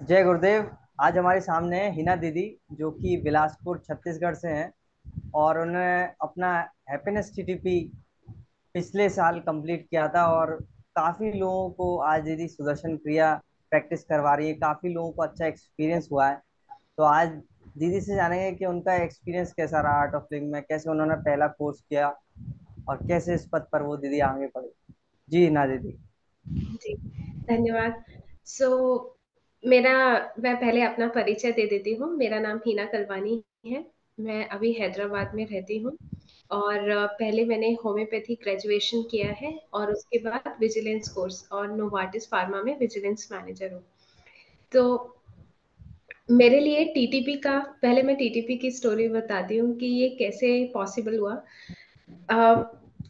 जय गुरुदेव। आज हमारे सामने है हिना दीदी, जो कि बिलासपुर छत्तीसगढ़ से हैं। और उन्होंने अपना हैप्पीनेस टीटीपी पिछले साल कंप्लीट किया था। और काफ़ी लोगों को आज दीदी सुदर्शन क्रिया प्रैक्टिस करवा रही है। काफ़ी लोगों को अच्छा एक्सपीरियंस हुआ है। तो आज दीदी से जानेंगे कि उनका एक्सपीरियंस कैसा रहा आर्ट ऑफ लिविंग में, कैसे उन्होंने पहला कोर्स किया और कैसे इस पद पर वो दीदी आगे बढ़े। जी हिना दीदी। जी, धन्यवाद। सो मेरा मैं पहले अपना परिचय दे देती हूँ। मेरा नाम हीना कलवानी है। मैं अभी हैदराबाद में रहती हूँ और पहले मैंने होम्योपैथी ग्रेजुएशन किया है और उसके बाद विजिलेंस कोर्स और नोवार्टिस फार्मा में विजिलेंस मैनेजर हूँ। तो मेरे लिए टीटीपी का पहले मैं टीटीपी की स्टोरी बताती हूँ कि ये कैसे पॉसिबल हुआ।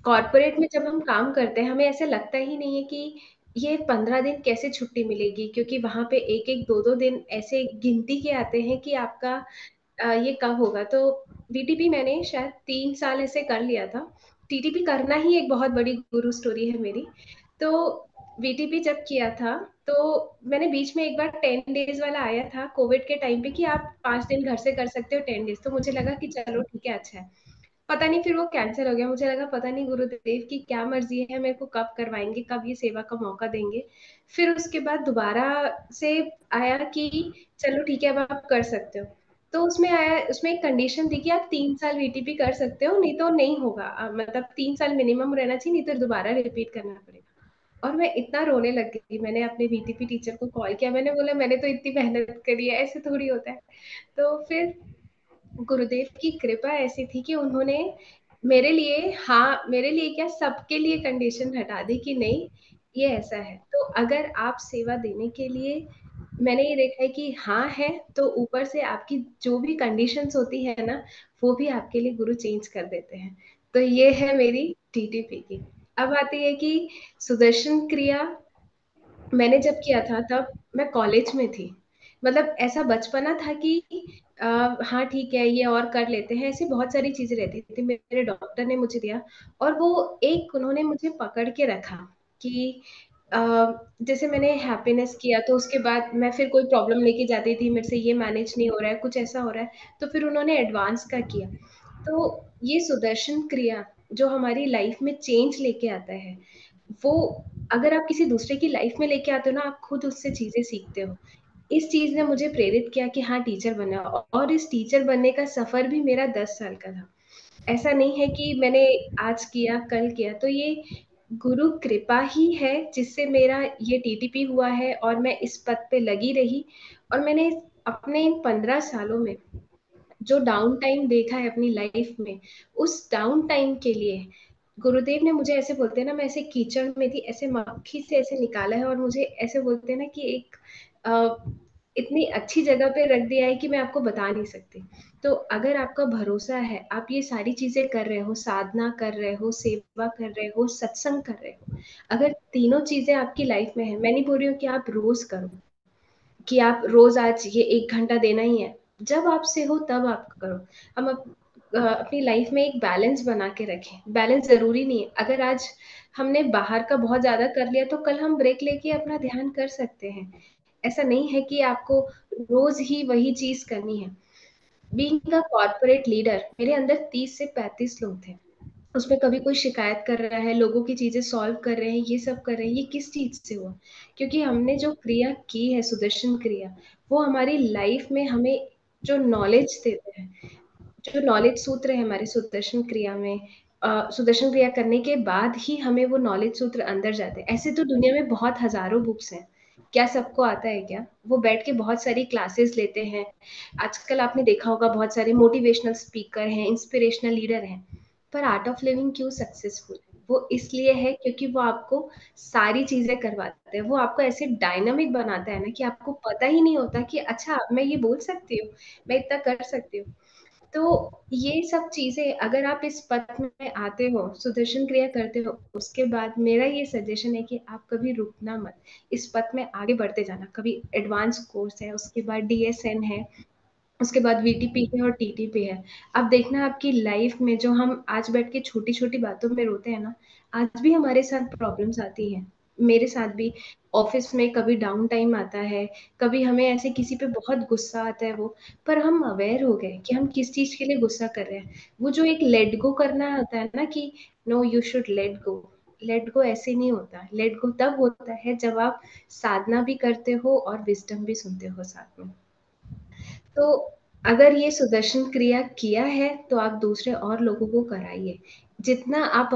कॉर्पोरेट में जब हम काम करते हैं हमें ऐसे लगता ही नहीं है कि ये 15 दिन कैसे छुट्टी मिलेगी, क्योंकि वहां पे एक एक दो दो दिन ऐसे गिनती के आते हैं कि आपका ये कब होगा। तो वीटीपी मैंने शायद 3 साल ऐसे कर लिया था। टीटीपी करना ही एक बहुत बड़ी गुरु स्टोरी है मेरी। तो वीटीपी जब किया था तो मैंने बीच में एक बार 10 डेज वाला आया था कोविड के टाइम पे कि आप 5 दिन घर से कर सकते हो 10 डेज। तो मुझे लगा कि चलो ठीक है, अच्छा है। पता नहीं फिर वो कैंसिल हो गया। मुझे लगा पता नहीं गुरुदेव की क्या मर्जी है, मेरे को कब करवाएंगे, कब ये सेवा का मौका देंगे। फिर उसके बाद दोबारा से आया कि चलो ठीक है, अब आप कर सकते हो। तो उसमें आया, उसमें एक कंडीशन थी कि आप 3 साल वीटीपी कर सकते हो, नहीं तो नहीं होगा। मतलब 3 साल मिनिमम रहना चाहिए, नहीं तो दोबारा रिपीट करना पड़ेगा। और मैं इतना रोने लग गई, मैंने अपने वीटीपी टीचर को कॉल किया, मैंने बोला मैंने तो इतनी मेहनत करी है, ऐसे थोड़ी होता है। तो फिर गुरुदेव की कृपा ऐसी थी कि उन्होंने मेरे लिए, हाँ मेरे लिए क्या, सबके लिए कंडीशन हटा दी कि नहीं, ये ऐसा है तो अगर आप सेवा देने के लिए, मैंने ये देखा है कि हाँ है, तो ऊपर से आपकी जो भी कंडीशंस होती है ना, वो भी आपके लिए गुरु चेंज कर देते हैं। तो ये है मेरी टीटीपी की। अब आती है कि सुदर्शन क्रिया मैंने जब किया था तब मैं कॉलेज में थी। मतलब ऐसा बचपना था कि हाँ ठीक है ये और कर लेते हैं, ऐसी बहुत सारी चीजें रहती थी। मेरे डॉक्टर ने मुझे दिया और वो एक उन्होंने मुझे पकड़ के रखा कि अ, जैसे मैंने हैप्पीनेस किया तो उसके बाद मैं फिर कोई प्रॉब्लम लेके जाती थी, मेरे से ये मैनेज नहीं हो रहा है, कुछ ऐसा हो रहा है। तो फिर उन्होंने एडवांस का किया। तो ये सुदर्शन क्रिया जो हमारी लाइफ में चेंज लेके आता है, वो अगर आप किसी दूसरे की लाइफ में लेके आते हो ना, आप खुद उससे चीजें सीखते हो। इस चीज ने मुझे प्रेरित किया कि हाँ टीचर बनना। और इस टीचर बनने का सफर भी मेरा 10 साल का था। ऐसा नहीं है कि मैंने आज किया कल किया। तो ये गुरु कृपा ही है जिससे मेरा ये टीटीपी हुआ है और मैं इस पद पे लगी रही। और मैंने अपने इन 15 सालों में जो डाउन टाइम देखा है अपनी लाइफ में, उस डाउन टाइम के लिए गुरुदेव ने मुझे, ऐसे बोलते हैं ना, मैं ऐसे कीचड़ में थी, ऐसे मक्खी से ऐसे निकाला है और मुझे ऐसे बोलते हैं ना कि एक इतनी अच्छी जगह पे रख दिया है कि मैं आपको बता नहीं सकती। तो अगर आपका भरोसा है, आप ये सारी चीजें कर रहे हो, साधना कर रहे हो, सेवा कर रहे हो, सत्संग कर रहे हो, अगर तीनों चीजें आपकी लाइफ में है, मैं नहीं बोल रही हूँ कि आप रोज करो, कि आप रोज आज ये 1 घंटा देना ही है। जब आपसे हो तब आप करो। हम अपनी लाइफ में एक बैलेंस बना के रखें। बैलेंस जरूरी नहीं है, अगर आज हमने बाहर का बहुत ज्यादा कर लिया तो कल हम ब्रेक लेके अपना ध्यान कर सकते हैं। ऐसा नहीं है कि आपको रोज ही वही चीज करनी है। बीइंग अ कॉर्पोरेट लीडर, मेरे अंदर 30 से 35 लोग थे। उसमें कभी कोई शिकायत कर रहा है, लोगों की चीजें सॉल्व कर रहे हैं, ये सब कर रहे हैं, ये किस चीज से हुआ? क्योंकि हमने जो क्रिया की है, सुदर्शन क्रिया, वो हमारी लाइफ में हमें जो नॉलेज देते हैं, जो नॉलेज सूत्र है हमारे सुदर्शन क्रिया में, सुदर्शन क्रिया करने के बाद ही हमें वो नॉलेज सूत्र अंदर जाते हैं। ऐसे तो दुनिया में बहुत हजारों बुक्स हैं, क्या सबको आता है क्या? वो बैठ के बहुत सारी क्लासेस लेते हैं। आजकल आपने देखा होगा बहुत सारे मोटिवेशनल स्पीकर हैं, इंस्पिरेशनल लीडर हैं। पर आर्ट ऑफ लिविंग क्यों सक्सेसफुल है? वो इसलिए है क्योंकि वो आपको सारी चीजें करवाते हैं। वो आपको ऐसे डायनामिक बनाता है ना कि आपको पता ही नहीं होता कि अच्छा मैं ये बोल सकती हूँ, मैं इतना कर सकती हूँ। तो ये सब चीजें अगर आप इस पथ में आते हो, सुदर्शन क्रिया करते हो, उसके बाद मेरा ये सजेशन है कि आप कभी रुकना मत। इस पथ में आगे बढ़ते जाना। कभी एडवांस कोर्स है, उसके बाद डीएसएन है, उसके बाद वीटीपी है और टीटीपी है। अब देखना आपकी लाइफ में जो हम आज बैठ के छोटी छोटी बातों में रोते हैं ना, आज भी हमारे साथ प्रॉब्लम्स आती हैं। मेरे साथ भी ऑफिस में कभी डाउन टाइम आता है, कभी हमें ऐसे किसी पे बहुत गुस्सा आता है वो, पर हम अवेयर हो गए कि हम किस चीज़ के लिए गुस्सा कर रहे हैं। वो जो एक लेट गो करना होता है ना कि no you should let go, let go ऐसे नहीं होता। लेट गो तब होता है जब आप साधना भी करते हो और विज़डम भी सुनते हो साथ में। तो अगर ये सुदर्शन क्रिया किया है तो आप दूसरे और लोगों को कराइए। जितना आप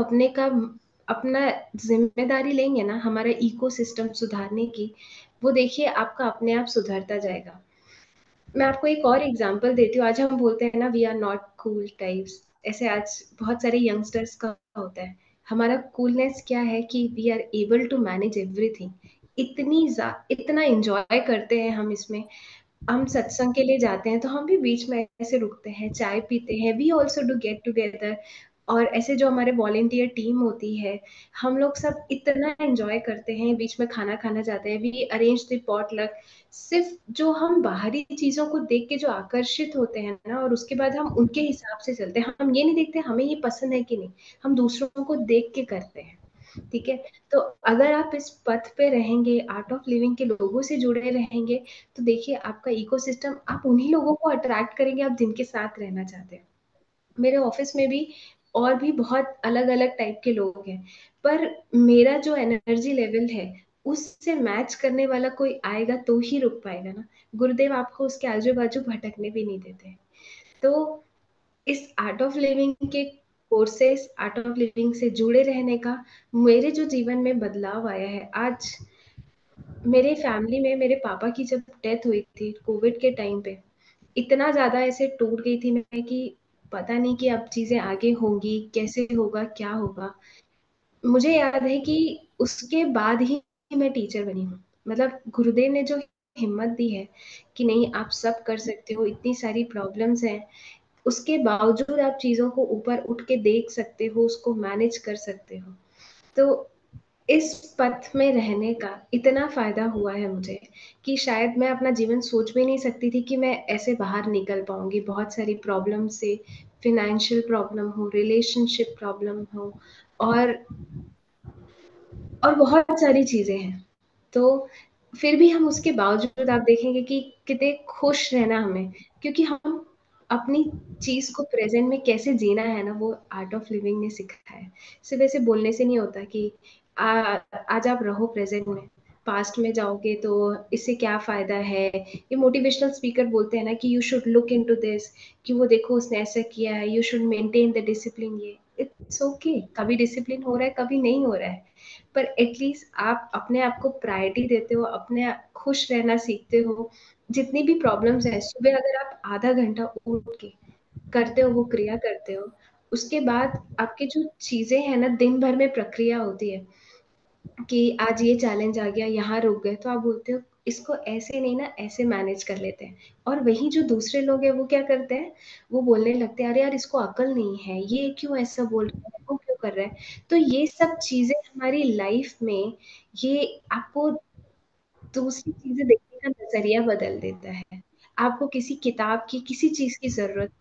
अपना ज़िम्मेदारी लेंगे ना हमारा इकोसिस्टम सुधारने की, वो देखिए आपका अपने आप सुधरता जाएगा। मैं आपको एक और एग्ज़ाम्पल देती हूँ। आज हम बोलते हैं ना we are not cool types, ऐसे आज बहुत सारे यंगस्टर्स का होता है। हमारा कूलनेस क्या है कि we are able to manage everything. इतना एन्जॉय करते हैं हम इसमें। हम सत्संग के लिए जाते हैं तो हम भी बीच में ऐसे रुकते हैं, चाय पीते हैं, we also do get together. और ऐसे जो हमारे वॉलंटियर टीम होती है, हम लोग सब इतना एंजॉय करते हैं, बीच में खाना खाना जाते हैं, वी अरेंज द पॉटलक। सिर्फ जो हम बाहरी चीजों को देख के जो आकर्षित होते हैं ना, और उसके बाद हम उनके हिसाब से चलते हैं, हम ये नहीं देखते हमें ये पसंद है कि नहीं, हम दूसरों को देख के करते हैं। ठीक है। तो अगर आप इस पथ पे रहेंगे, आर्ट ऑफ लिविंग के लोगों से जुड़े रहेंगे, तो देखिए आपका इकोसिस्टम, आप उन्हीं लोगों को अट्रैक्ट करेंगे आप जिनके साथ रहना चाहते हैं। मेरे ऑफिस में भी और भी बहुत अलग-अलग टाइप के लोग हैं, पर मेरा जो एनर्जी लेवल है, उससे मैच करने वाला कोई आएगा तो ही रुक पाएगा ना। गुरुदेव आपको उसके आजू-बाजू भटकने भी नहीं देते। तो इस आर्ट ऑफ लिविंग के कोर्सेस, आर्ट ऑफ लिविंग से जुड़े रहने का मेरे जो जीवन में बदलाव आया है, आज मेरे फैमिली में मेरे पापा की जब डेथ हुई थी कोविड के टाइम पे, इतना ज़्यादा ऐसे टूट गई थी मैं कि पता नहीं कि अब चीज़ें आगे होंगी, कैसे होगा, क्या होगा? मुझे याद है कि उसके बाद ही मैं टीचर बनी हूँ। मतलब गुरुदेव ने जो हिम्मत दी है कि नहीं आप सब कर सकते हो, इतनी सारी प्रॉब्लम्स हैं, उसके बावजूद आप चीज़ों को ऊपर उठ के देख सकते हो, उसको मैनेज कर सकते हो। तो इस पथ में रहने का इतना फ़ायदा हुआ है मुझे कि शायद मैं अपना जीवन सोच भी नहीं सकती थी कि मैं ऐसे बाहर निकल पाऊँगी। बहुत सारी प्रॉब्लम से, फ़ाइनेंशियल प्रॉब्लम हो, रिलेशनशिप प्रॉब्लम हो, और बहुत सारी चीज़ें हैं। तो फिर भी हम उसके बावजूद आप देखेंगे कि कितने खुश रहना हमें, क्योंकि हम अपनी चीज़ को प्रेज़ेंट में कैसे जीना है ना, वो आर्ट ऑफ लिविंग ने सिखाया है। सिर्फ़ ऐसे बोलने से नहीं होता कि आ आज आप रहो प्रेज़ेंट में, पास्ट में जाओगे तो इससे क्या फ़ायदा है? ये मोटिवेशनल स्पीकर बोलते हैं ना कि you should look into this, कि वो देखो उसने ऐसा किया है, you should maintain the discipline. ये इट्स ओके, कभी डिसिप्लिन हो रहा है, कभी नहीं हो रहा है। पर एटलीस्ट आप अपने आप को प्रायोरिटी देते हो, खुश रहना सीखते हो। जितनी भी प्रॉब्लम्स हैं, सुबह अगर आप आधा घंटा उठ के करते हो, वो क्रिया करते हो, उसके बाद आपकी जो चीज़ें हैं ना, दिन भर में प्रक्रिया होती है कि आज ये चैलेंज आ गया, यहाँ रुक गए, तो आप बोलते हो इसको ऐसे नहीं ना, ऐसे मैनेज कर लेते हैं। और वही जो दूसरे लोग हैं, वो क्या करते हैं, वो बोलने लगते हैं, अरे यार इसको अकल नहीं है, ये क्यों ऐसा बोल रहा है, वो क्यों कर रहा है। तो ये सब चीज़ें हमारी लाइफ में, ये आपको दूसरी चीज़ें देखने का नज़रिया बदल देता है। आपको किसी किताब की, किसी चीज़ की ज़रूरत,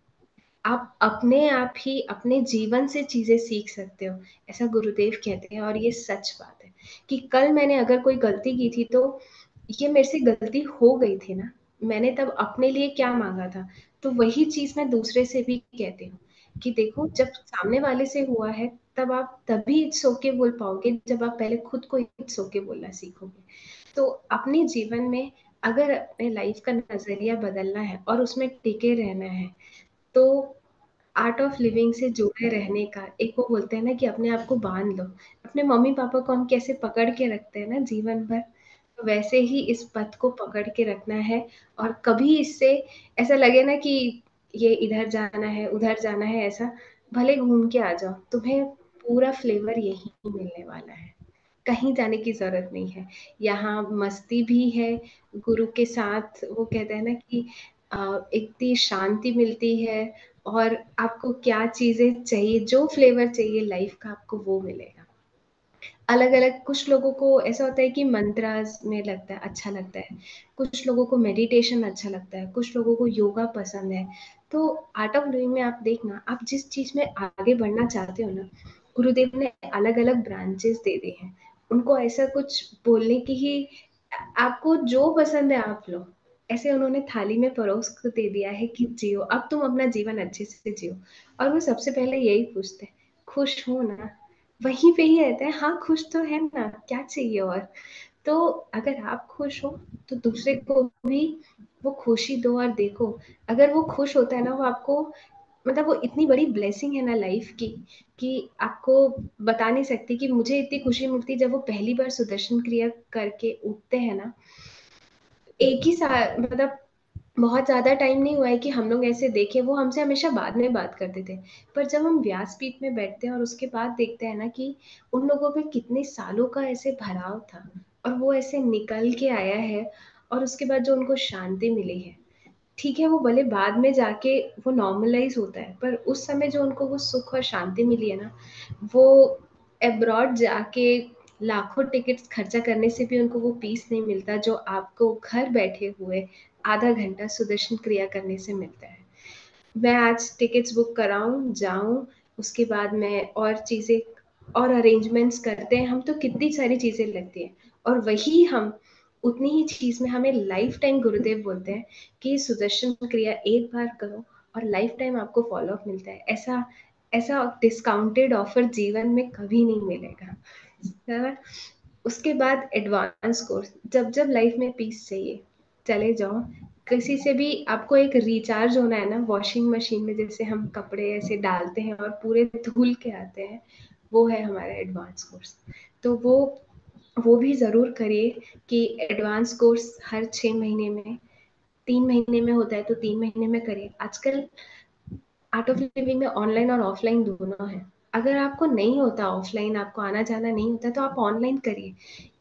आप अपने आप ही अपने जीवन से चीज़ें सीख सकते हो, ऐसा गुरुदेव कहते हैं। और ये सच बात है कि कल मैंने अगर कोई गलती की थी, तो ये मेरे से गलती हो गई थी ना, मैंने तब अपने लिए क्या माँगा था, तो वही चीज़ मैं दूसरे से भी कहती हूँ कि देखो जब सामने वाले से हुआ है, तब आप तभी इट्स ओके बोल पाओगे, जब आप पहले खुद को इट्स ओके बोलना सीखोगे। तो अपने जीवन में अगर अपने लाइफ का नज़रिया बदलना है और उसमें टिके रहना है, तो आर्ट ऑफ लिविंग से जुड़े रहने का, एक वो बोलते हैं ना कि अपने आप को बाँध लो। अपने मम्मी-पापा को हम कैसे पकड़ के रखते हैं ना जीवन भर, तो वैसे ही इस पथ को पकड़ के रखना है। और कभी इससे ऐसा लगे ना कि ये इधर जाना है, उधर जाना है, ऐसा भले घूम के आ जाओ, तुम्हें पूरा फ्लेवर यहीं मिलने वाला है। कहीं जाने की ज़रूरत नहीं है। यहाँ मस्ती भी है, गुरु के साथ वो कहते हैं ना कि इतनी शांति मिलती है, और आपको क्या चीज़ें चाहिए, जो फ्लेवर चाहिए लाइफ़ का, आपको वो मिलेगा। अलग-अलग कुछ लोगों को ऐसा होता है कि मंत्रास में लगता है, अच्छा लगता है। कुछ लोगों को मेडिटेशन अच्छा लगता है, कुछ लोगों को योगा पसंद है। तो आर्ट ऑफ लिविंग में आप देखना, आप जिस चीज़ में आगे बढ़ना चाहते हो ना, गुरुदेव ने अलग-अलग ब्रांचेस दे दिए हैं। उनको ऐसा कुछ बोलने की ही, आपको जो पसंद है आप लो, ऐसे उन्होंने थाली में परोस कर दे दिया है कि जियो, अब तुम अपना जीवन अच्छे से जियो। और वो सबसे पहले यही पूछते हैं, खुश हो ना? वहीं पे ही रहते हैं, हाँ खुश तो है ना, क्या चाहिए और। तो अगर आप खुश हो तो दूसरे को भी वो खुशी दो और देखो, अगर वो खुश होता है ना, वो आपको, मतलब वो इतनी बड़ी ब्लेसिंग है ना लाइफ की, कि आपको बता नहीं सकती कि मुझे इतनी खुशी मिलती है जब वो पहली बार सुदर्शन क्रिया करके उठते हैं ना। एक ही साल, मतलब बहुत ज़्यादा टाइम नहीं हुआ है कि हम लोग ऐसे देखे, वो हमसे हमेशा बाद में बात करते थे। पर जब हम व्यासपीठ में बैठते हैं और उसके बाद देखते हैं ना कि उन लोगों पे कितने सालों का ऐसे भराव था, और वो ऐसे निकल के आया है, और उसके बाद जो उनको शांति मिली है, ठीक है वो भले बाद में जाके वो नॉर्मलाइज होता है, पर उस समय जो उनको वो सुख और शांति मिली है ना, वो अब्रॉड जाके लाखों टिकट्स खर्चा करने से भी उनको वो पीस नहीं मिलता जो आपको घर बैठे हुए आधा घंटा सुदर्शन क्रिया करने से मिलता है। मैं आज टिकट्स बुक कराऊं, जाऊं, उसके बाद मैं और चीज़ें और अरेंजमेंट्स करते हैं हम, तो कितनी सारी चीज़ें लगती हैं, और वही हम उतनी ही चीज़ में हमें लाइफ टाइम गुरुदेव बोलते हैं कि सुदर्शन क्रिया एक बार करो और लाइफ टाइम आपको फॉलो अप मिलता है। ऐसा ऐसा डिस्काउंटेड ऑफर जीवन में कभी नहीं मिलेगा, है ना? उसके बाद एडवांस कोर्स, जब जब लाइफ में पीस चाहिए चले जाओ, किसी से भी आपको एक रिचार्ज होना है ना, वॉशिंग मशीन में जैसे हम कपड़े ऐसे डालते हैं और पूरे धुल के आते हैं, वो है हमारा एडवांस कोर्स। तो वो भी ज़रूर करिए कि एडवांस कोर्स हर 6 महीने में, 3 महीने में होता है तो 3 महीने में करिए। आजकल आर्ट ऑफ लिविंग में ऑनलाइन और ऑफलाइन दोनों है। अगर आपको नहीं होता ऑफलाइन, आपको आना जाना नहीं होता, तो आप ऑनलाइन करिए।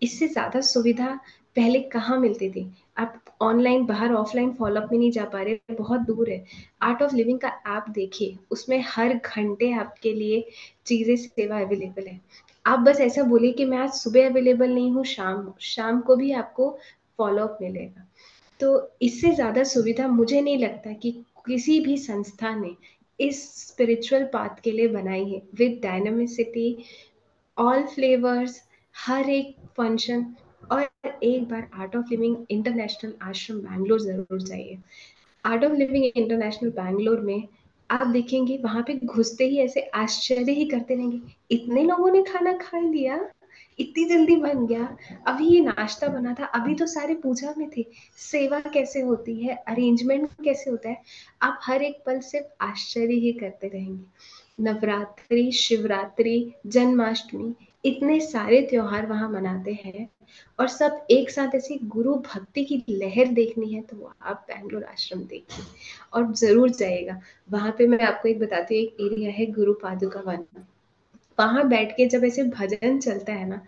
इससे ज़्यादा सुविधा पहले कहाँ मिलती थी? आप ऑनलाइन बाहर ऑफलाइन फॉलोअप में नहीं जा पा रहे, बहुत दूर है। आर्ट ऑफ लिविंग का ऐप देखिए, उसमें हर घंटे आपके लिए चीज़ें, सेवा अवेलेबल है। आप बस ऐसा बोलिए कि मैं आज सुबह अवेलेबल नहीं हूँ, शाम को भी आपको फॉलोअप मिलेगा। तो इससे ज़्यादा सुविधा मुझे नहीं लगता कि किसी भी संस्था ने इस स्पिरिचुअल पाथ के लिए बनाई है, विद डायनामिसिटी, ऑल फ्लेवर्स, हर एक फंक्शन। और एक बार आर्ट ऑफ लिविंग इंटरनेशनल आश्रम बैंगलोर ज़रूर जाइए। Art of living international Bangalore में आप देखेंगे, वहां पे घुसते ही ऐसे आश्चर्य ही करते रहेंगे, इतने लोगों ने खाना खा लिया, इतनी जल्दी बन गया, अभी ये नाश्ता बना था, अभी तो सारे पूजा में थे। सेवा कैसे होती है, अरेंजमेंट कैसे होता है, आप हर एक पल सिर्फ आश्चर्य ही करते रहेंगे। नवरात्रि, शिवरात्रि, जन्माष्टमी, इतने सारे त्योहार वहां मनाते हैं, और सब एक साथ ऐसी गुरु भक्ति की लहर देखनी है, तो वो आप बैंगलोर आश्रम देखिए और जरूर जाइएगा। वहां पे मैं आपको एक बताती हूँ, एक एरिया है गुरु पादुका वन, वहां बैठ के जब ऐसे भजन चलता है ना,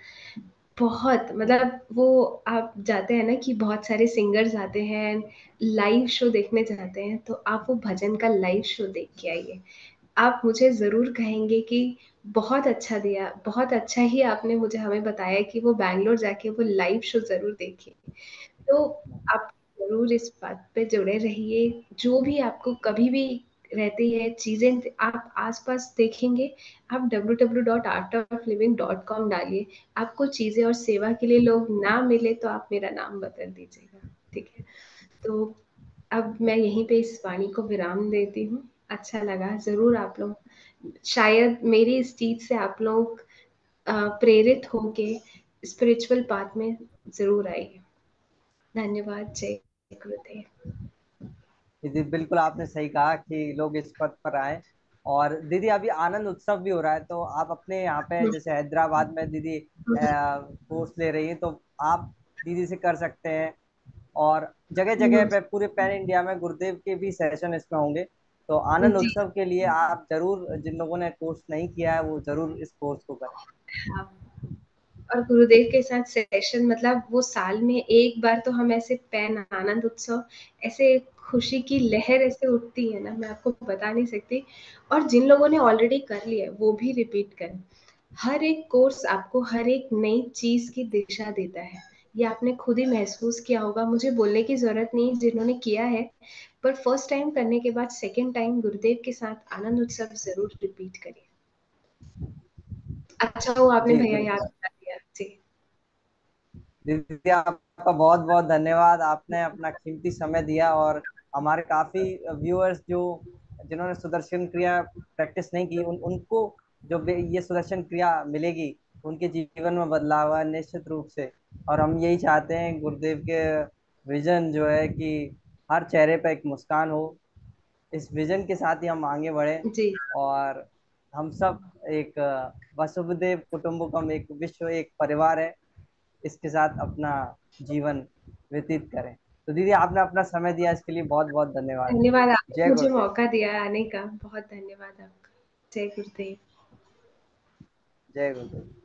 बहुत, मतलब वो, आप जाते हैं ना कि बहुत सारे सिंगर्स आते हैं, लाइव शो देखने जाते हैं, तो आप वो भजन का लाइव शो देख के आइए। आप मुझे ज़रूर कहेंगे कि बहुत अच्छा दिया, बहुत अच्छा ही आपने मुझे हमें बताया कि वो बैंगलोर जाके वो लाइव शो ज़रूर देखिए। तो आप ज़रूर इस बात पे जुड़े रहिए, जो भी आपको कभी भी रहती है चीज़ें आप आस-पास देखेंगे, आप www.artofliving.com डालिए, आपको चीज़ें और सेवा के लिए लोग ना मिले तो आप मेरा नाम बदल दीजिएगा, ठीक है? तो अब मैं यहीं पे इस वाणी को विराम देती हूँ। अच्छा लगा, ज़रूर आप लोग, शायद मेरी इस चीज़ से आप लोग प्रेरित होके स्पिरिचुअल पाथ में ज़रूर आइए। धन्यवाद, जय गुरुदेव। दीदी बिल्कुल आपने सही कहा कि लोग इस पद पर आए। और दीदी अभी आनंद उत्सव भी हो रहा है, तो आप अपने यहाँ पे हुँ, जैसे हैदराबाद में दीदी हुँ, कोर्स ले रही हैं, तो आप दीदी से कर सकते हैं। और जगह जगह हुँ, पे पूरे पैन इंडिया में गुरुदेव के भी सेशन इसमें होंगे। तो हुँ, आनंद जी, उत्सव के लिए आप जरूर, जिन लोगों ने कोर्स नहीं किया है वो जरूर इस कोर्स को करें। हाँ। और गुरुदेव के साथ सेशन, मतलब वो साल में एक बार तो हम ऐसे पैन आनंद उत्सव, ऐसे खुशी की लहर ऐसे उठती है ना, मैं आपको बता नहीं सकती। और जिन लोगों ने ऑलरेडी कर लिया है वो भी रिपीट करें। हर एक कोर्स आपको हर एक नई चीज की दिशा देता है, ये आपने खुद ही महसूस किया होगा, मुझे बोलने की जरूरत नहीं जिन्होंने किया है। पर फर्स्ट टाइम करने के बाद सेकेंड टाइम गुरुदेव के साथ आनंद उत्सव जरूर रिपीट करिए। अच्छा हुआ आपने जी भैया याद बिल्कुल। करा दिया जी। दीदी आपका बहुत बहुत धन्यवाद, आपने अपना कीमती समय दिया। और हमारे काफी व्यूअर्स जो जिन्होंने सुदर्शन क्रिया प्रैक्टिस नहीं की, उनको जो ये सुदर्शन क्रिया मिलेगी, उनके जीवन में बदलाव है निश्चित रूप से। और हम यही चाहते हैं गुरुदेव के विजन जो है कि हर चेहरे पर एक मुस्कान हो, इस विजन के साथ ही हम आगे बढ़े। जी। और हम सब एक वसुधैव कुटुंबकम, एक विश्व, एक परिवार है, इसके साथ अपना जीवन व्यतीत करें। तो दीदी आपने अपना समय दिया, इसके लिए बहुत बहुत धन्यवाद। धन्यवाद, आपने जय मुझे गुरुदेव। मौका दिया आने का, बहुत धन्यवाद आपका। जय गुरुदेव। जय गुरुदेव।